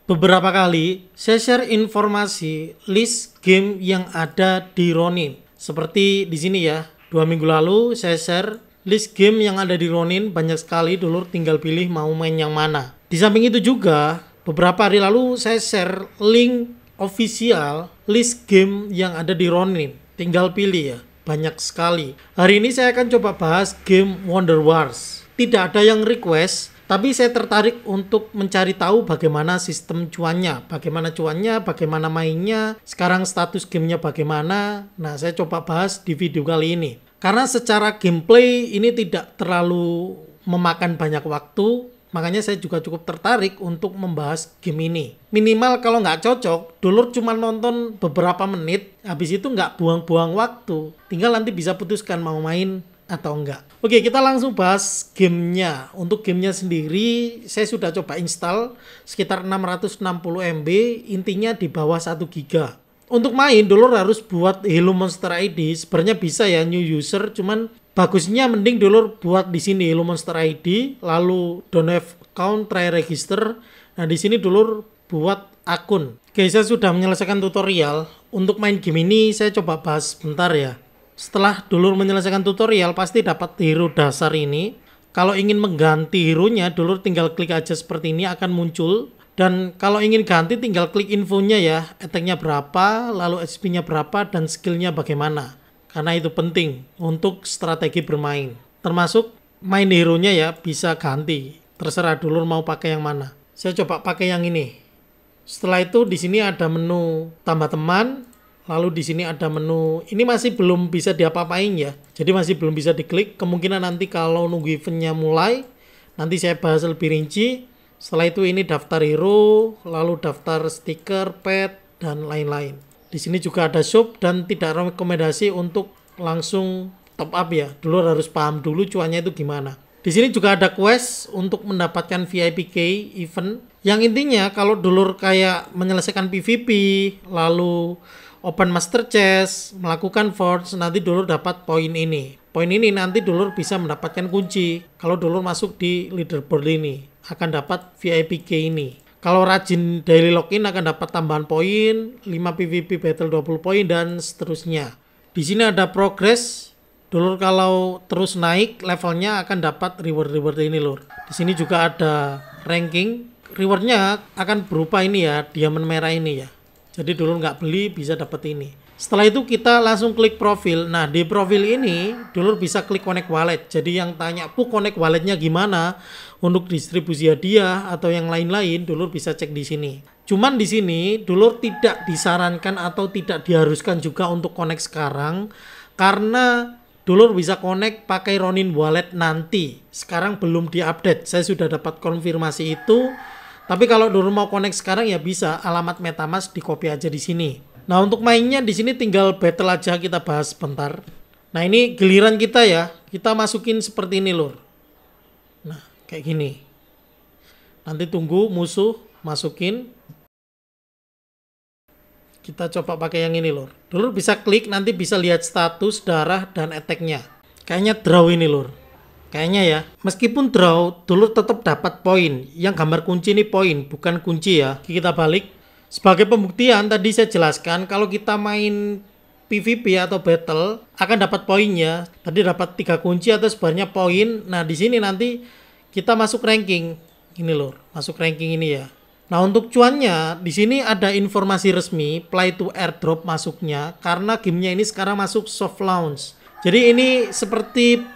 Beberapa kali saya share informasi list game yang ada di Ronin. Seperti di sini ya, 2 minggu lalu saya share list game yang ada di Ronin banyak sekali, dulur tinggal pilih mau main yang mana. Di samping itu juga, beberapa hari lalu saya share link official list game yang ada di Ronin. Tinggal pilih ya, banyak sekali. Hari ini saya akan coba bahas game Wonder Wars. Tidak ada yang request, tapi saya tertarik untuk mencari tahu bagaimana sistem cuannya, bagaimana mainnya, sekarang status gamenya bagaimana. Nah, saya coba bahas di video kali ini. Karena secara gameplay ini tidak terlalu memakan banyak waktu, makanya saya juga cukup tertarik untuk membahas game ini. Minimal kalau nggak cocok, dulur cuma nonton beberapa menit, habis itu nggak buang-buang waktu. Tinggal nanti bisa putuskan mau main atau enggak. Oke, kita langsung bahas gamenya. Untuk gamenya sendiri, saya sudah coba install sekitar 660 MB, intinya di bawah 1 GB. Untuk main, dulur harus buat Hello Monster ID. Sebenarnya bisa ya new user, cuman bagusnya mending dulur buat di sini Hello Monster ID, lalu don't have account, try register. Nah, di sini dulur buat akun. Oke, saya sudah menyelesaikan tutorial. Untuk main game ini saya coba bahas bentar ya. Setelah dulur menyelesaikan tutorial, pasti dapat hero dasar ini. Kalau ingin mengganti hero-nya, dulur tinggal klik aja seperti ini, akan muncul. Dan kalau ingin ganti, tinggal klik infonya ya. Attack-nya berapa, lalu SP-nya berapa, dan skill-nya bagaimana. Karena itu penting untuk strategi bermain. Termasuk main hero-nya ya, bisa ganti. Terserah dulur mau pakai yang mana. Saya coba pakai yang ini. Setelah itu di sini ada menu tambah teman. Lalu di sini ada menu, ini masih belum bisa diapa-apain ya. Jadi masih belum bisa diklik. Kemungkinan nanti kalau nunggu eventnya mulai, nanti saya bahas lebih rinci. Setelah itu ini daftar hero, lalu daftar stiker, pet, dan lain-lain. Di sini juga ada shop dan tidak rekomendasi untuk langsung top up ya. Dulu harus paham dulu cuannya itu gimana. Di sini juga ada quest untuk mendapatkan VIP key event. Yang intinya kalau dulur kayak menyelesaikan PvP, lalu open master chest, melakukan forge, nanti dulur dapat poin ini. Poin ini nanti dulur bisa mendapatkan kunci. Kalau dulur masuk di leaderboard ini, akan dapat VIP key ini. Kalau rajin daily login akan dapat tambahan poin, 5 PvP battle 20 poin, dan seterusnya. Di sini ada progress. Dulur kalau terus naik levelnya akan dapat reward-reward ini lur. Di sini juga ada ranking. Rewardnya akan berupa ini ya, diamond merah ini ya. Jadi dulu nggak beli bisa dapat ini. Setelah itu kita langsung klik profil. Nah, di profil ini dulu bisa klik connect wallet. Jadi yang tanya, connect walletnya gimana untuk distribusi hadiah atau yang lain-lain, dulu bisa cek di sini. Cuman di sini dulu tidak disarankan atau tidak diharuskan juga untuk connect sekarang, karena dulu bisa connect pakai Ronin wallet nanti. Sekarang belum diupdate. Saya sudah dapat konfirmasi itu. Tapi kalau dulu mau connect sekarang ya bisa, alamat MetaMask di copy aja di sini. Nah, untuk mainnya di sini tinggal battle aja, kita bahas bentar. Nah, ini giliran kita ya. Kita masukin seperti ini lur. Nah, kayak gini. Nanti tunggu musuh masukin. Kita coba pakai yang ini lur. Dulu bisa klik, nanti bisa lihat status, darah, dan attack-nya. Kayaknya draw ini lur. Kayaknya ya, meskipun draw, dulur tetap dapat poin. Yang gambar kunci ini poin, bukan kunci ya. Kita balik. Sebagai pembuktian, tadi saya jelaskan kalau kita main PvP atau battle akan dapat poinnya. Tadi dapat 3 kunci atau sebenarnya poin. Nah, di sini nanti kita masuk ranking. Ini loh, masuk ranking ini ya. Nah, untuk cuannya di sini ada informasi resmi play to airdrop masuknya karena gamenya ini sekarang masuk soft launch. Jadi ini seperti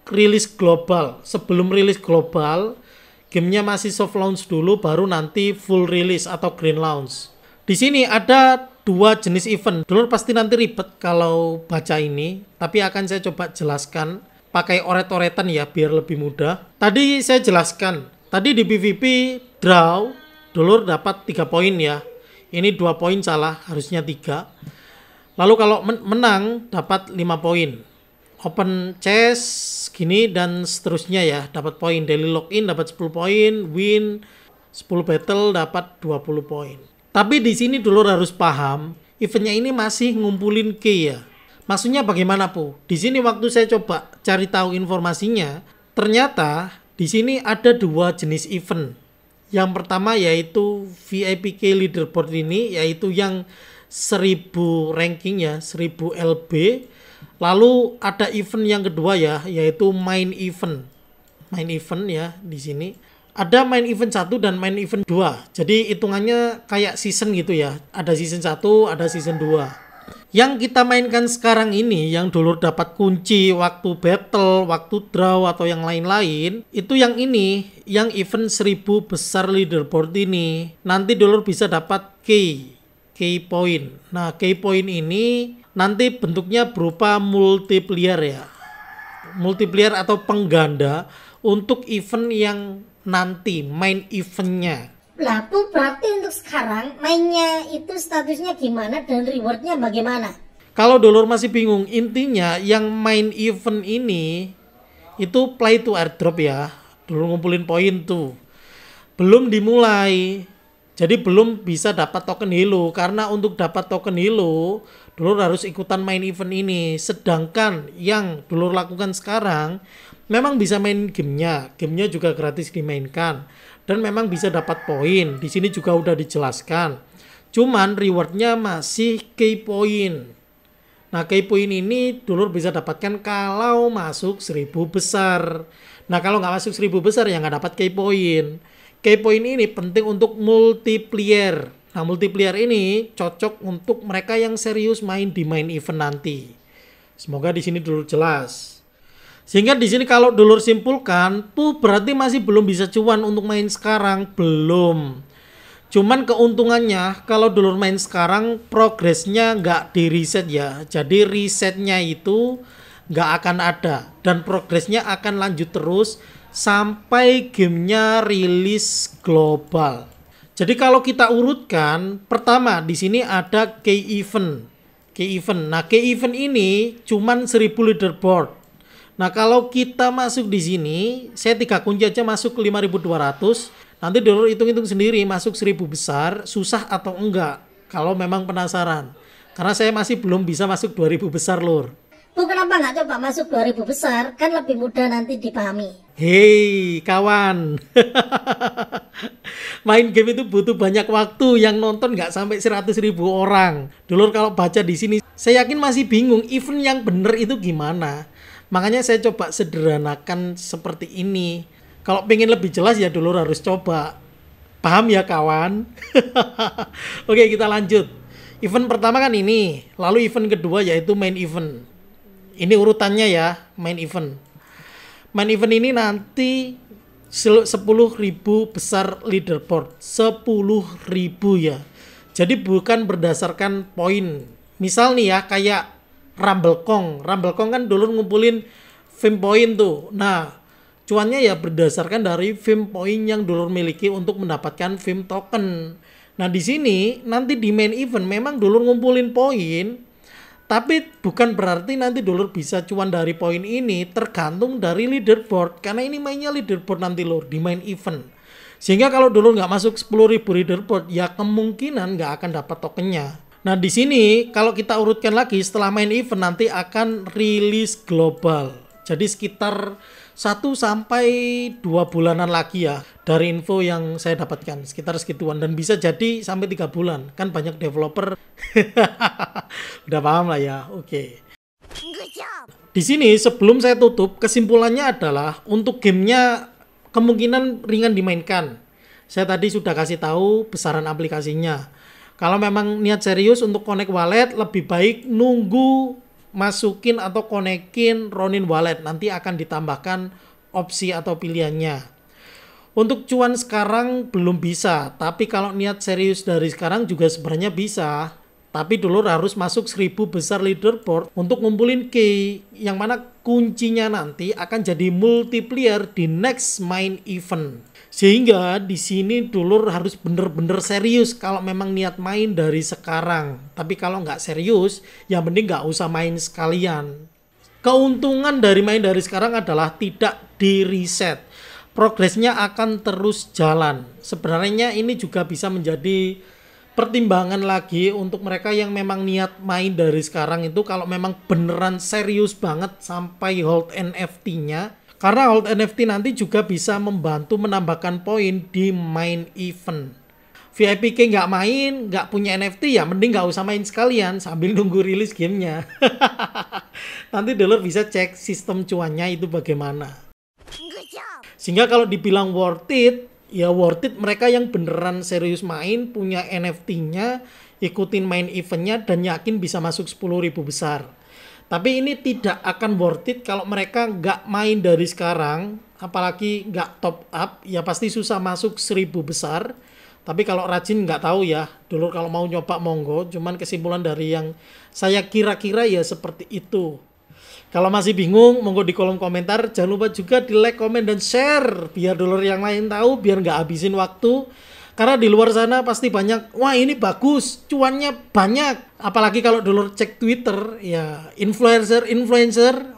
rilis global. Sebelum rilis global, gamenya masih soft launch dulu, baru nanti full release atau green launch. Di sini ada 2 jenis event. Dulu pasti nanti ribet kalau baca ini, tapi akan saya coba jelaskan pakai oret-oretan ya biar lebih mudah. Tadi saya jelaskan, tadi di PvP draw, dulur dapat 3 poin ya. Ini 2 poin salah, harusnya 3. Lalu kalau menang dapat 5 poin. Open chest gini dan seterusnya ya, dapat poin. Daily login dapat 10 poin, win 10 battle dapat 20 poin. Tapi di sini dulu harus paham, eventnya ini masih ngumpulin key ya. Maksudnya bagaimana Bu? Di sini waktu saya coba cari tahu informasinya, ternyata di sini ada 2 jenis event. Yang pertama yaitu VIPK leaderboard ini, yaitu yang 1000 ranking ya, 1000 LB. Lalu ada event yang kedua ya, yaitu main event. Main event ya di sini. Ada main event 1 dan main event 2. Jadi hitungannya kayak season gitu ya. Ada season 1, ada season 2. Yang kita mainkan sekarang ini, yang dulur dapat kunci waktu battle, waktu draw atau yang lain-lain, itu yang ini, yang event 1000 besar leaderboard ini. Nanti dulur bisa dapat key point. Nah, key point ini nanti bentuknya berupa multiplier ya. Multiplier atau pengganda untuk event yang nanti main eventnya. Lah tuh berarti untuk sekarang mainnya itu statusnya gimana dan rewardnya bagaimana? Kalau dulur masih bingung, intinya yang main event ini itu play to airdrop ya. Dulur ngumpulin poin tuh. Belum dimulai. Jadi belum bisa dapat token halo, karena untuk dapat token halo dulur harus ikutan main event ini. Sedangkan yang dulur lakukan sekarang memang bisa main gamenya juga gratis dimainkan dan memang bisa dapat poin. Di sini juga udah dijelaskan. Cuman rewardnya masih key point. Nah, key point ini dulur bisa dapatkan kalau masuk 1000 besar. Nah, kalau nggak masuk 1000 besar ya nggak dapat key point. Key point ini penting untuk multiplier. Nah, multiplier ini cocok untuk mereka yang serius main di main event nanti. Semoga di sini dulur jelas. Sehingga di sini kalau dulur simpulkan, tuh berarti masih belum bisa cuan untuk main sekarang, belum. Cuman keuntungannya kalau dulur main sekarang progresnya nggak di reset ya. Jadi resetnya itu nggak akan ada dan progresnya akan lanjut terus sampai gamenya rilis global. Jadi kalau kita urutkan, pertama di sini ada key event. Nah, key event ini cuman 1000 leaderboard. Nah, kalau kita masuk di sini, saya 3 kunci aja masuk ke 5200. Nanti dulu hitung-hitung sendiri masuk 1000 besar, susah atau enggak. Kalau memang penasaran. Karena saya masih belum bisa masuk 2000 besar, Lur. Tuh kenapa nggak coba masuk 2000 besar? Kan lebih mudah nanti dipahami. Hei, kawan. Main game itu butuh banyak waktu, yang nonton nggak sampai 100.000 orang. Dulur kalau baca di sini, saya yakin masih bingung event yang bener itu gimana. Makanya saya coba sederhanakan seperti ini. Kalau pengen lebih jelas ya dulur harus coba. Paham ya kawan? Oke, kita lanjut. Event pertama kan ini, lalu event kedua yaitu main event. Ini urutannya ya, main event. Main event ini nanti 10.000 besar leaderboard. 10.000 ya. Jadi bukan berdasarkan poin. Misal nih ya, kayak Rumblecong kan dulu ngumpulin fame point tuh. Nah, cuannya ya berdasarkan dari fame point yang dulu miliki untuk mendapatkan fame token. Nah, di sini nanti di main event memang dulu ngumpulin poin, tapi bukan berarti nanti dulur bisa cuan dari poin ini, tergantung dari leaderboard. Karena ini mainnya leaderboard nanti lur, di main event. Sehingga kalau dulur nggak masuk 10.000 leaderboard, ya kemungkinan nggak akan dapat tokennya. Nah di sini kalau kita urutkan lagi setelah main event nanti akan rilis global. Jadi sekitar 1 sampai 2 bulanan lagi ya dari info yang saya dapatkan, sekitar segituan, dan bisa jadi sampai 3 bulan. Kan banyak developer. Udah paham lah ya. Oke. Di sini sebelum saya tutup, kesimpulannya adalah untuk gamenya kemungkinan ringan dimainkan. Saya tadi sudah kasih tahu besaran aplikasinya. Kalau memang niat serius untuk connect wallet, lebih baik nunggu masukin atau konekin Ronin wallet, nanti akan ditambahkan opsi atau pilihannya. Untuk cuan sekarang belum bisa, tapi kalau niat serius dari sekarang juga sebenarnya bisa. Tapi dulu harus masuk 1000 besar leaderboard untuk ngumpulin key, yang mana kuncinya nanti akan jadi multiplier di next main event. Sehingga di sini dulur harus bener-bener serius kalau memang niat main dari sekarang. Tapi kalau nggak serius, ya mending nggak usah main sekalian. Keuntungan dari main dari sekarang adalah tidak di reset. Progresnya akan terus jalan. Sebenarnya ini juga bisa menjadi pertimbangan lagi untuk mereka yang memang niat main dari sekarang itu, kalau memang beneran serius banget sampai hold NFT-nya. Karena hold NFT nanti juga bisa membantu menambahkan poin di main event. VIP nggak main, nggak punya NFT ya mending nggak usah main sekalian sambil nunggu rilis gamenya. Nanti dulur bisa cek sistem cuannya itu bagaimana. Sehingga kalau dibilang worth it, ya worth it mereka yang beneran serius main, punya NFT-nya, ikutin main eventnya dan yakin bisa masuk 10.000 besar. Tapi ini tidak akan worth it kalau mereka nggak main dari sekarang, apalagi nggak top up, ya pasti susah masuk 1.000 besar. Tapi kalau rajin nggak tahu ya, dulur kalau mau nyoba monggo, cuman kesimpulan dari yang saya kira-kira ya seperti itu. Kalau masih bingung, monggo di kolom komentar. Jangan lupa juga di like, komen, dan share. Biar dulur yang lain tahu, biar nggak habisin waktu. Karena di luar sana pasti banyak, wah ini bagus, cuannya banyak. Apalagi kalau dulur cek Twitter, ya influencer,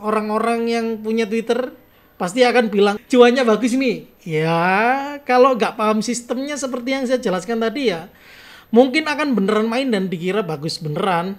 orang-orang yang punya Twitter, pasti akan bilang, cuannya bagus nih. Ya, kalau nggak paham sistemnya seperti yang saya jelaskan tadi ya, mungkin akan beneran main dan dikira bagus beneran.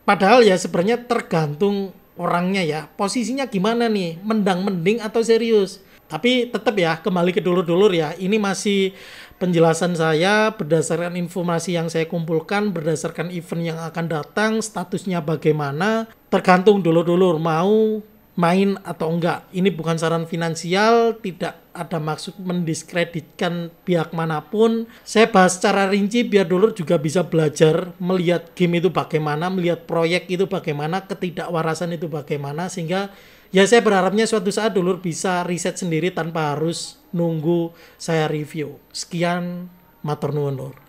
Padahal ya sebenarnya tergantung orangnya ya, posisinya gimana nih, mending atau serius. Tapi tetap ya, kembali ke dulur-dulur ya, ini masih penjelasan saya berdasarkan informasi yang saya kumpulkan, berdasarkan event yang akan datang, statusnya bagaimana, tergantung dulur-dulur mau main atau enggak. Ini bukan saran finansial, tidak ada maksud mendiskreditkan pihak manapun. Saya bahas secara rinci biar dulur juga bisa belajar melihat game itu bagaimana, melihat proyek itu bagaimana, ketidakwarasan itu bagaimana, sehingga ya saya berharapnya suatu saat dulur bisa riset sendiri tanpa harus nunggu saya review. Sekian, matur nuwun lur.